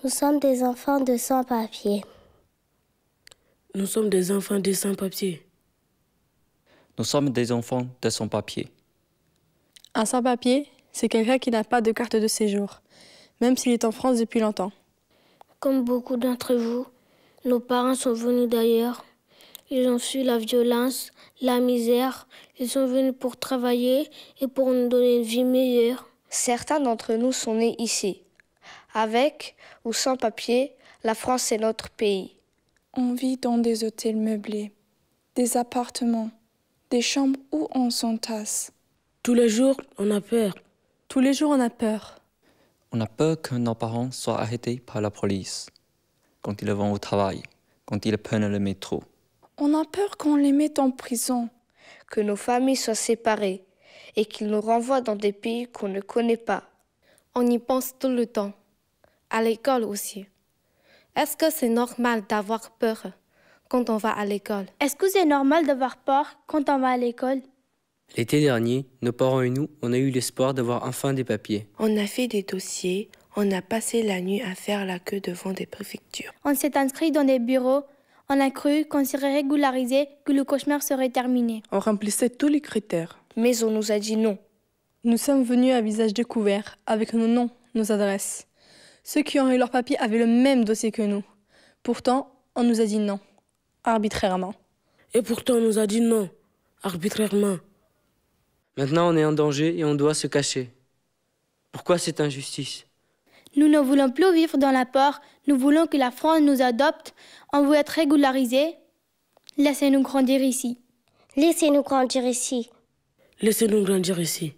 Nous sommes des enfants de sans-papiers. Nous sommes des enfants de sans-papiers. Nous sommes des enfants de sans-papiers. Un sans-papier, c'est quelqu'un qui n'a pas de carte de séjour, même s'il est en France depuis longtemps. Comme beaucoup d'entre vous, nos parents sont venus d'ailleurs. Ils ont fui la violence, la misère. Ils sont venus pour travailler et pour nous donner une vie meilleure. Certains d'entre nous sont nés ici. Avec ou sans papier, la France est notre pays. On vit dans des hôtels meublés, des appartements, des chambres où on s'entasse. Tous les jours, on a peur. Tous les jours, on a peur. On a peur que nos parents soient arrêtés par la police, quand ils vont au travail, quand ils prennent le métro. On a peur qu'on les mette en prison. Que nos familles soient séparées et qu'ils nous renvoient dans des pays qu'on ne connaît pas. On y pense tout le temps. À l'école aussi. Est-ce que c'est normal d'avoir peur quand on va à l'école? Est-ce que c'est normal d'avoir peur quand on va à l'école? L'été dernier, nos parents et nous, on a eu l'espoir d'avoir enfin des papiers. On a fait des dossiers, on a passé la nuit à faire la queue devant des préfectures. On s'est inscrit dans des bureaux. On a cru qu'on serait régularisé, que le cauchemar serait terminé. On remplissait tous les critères. Mais on nous a dit non. Nous sommes venus à visage découvert, avec nos noms, nos adresses. Ceux qui ont eu leur papier avaient le même dossier que nous. Pourtant, on nous a dit non, arbitrairement. Et pourtant, on nous a dit non, arbitrairement. Maintenant, on est en danger et on doit se cacher. Pourquoi cette injustice? Nous ne voulons plus vivre dans la peur. Nous voulons que la France nous adopte. On veut être régularisés. Laissez-nous grandir ici. Laissez-nous grandir ici. Laissez-nous grandir ici.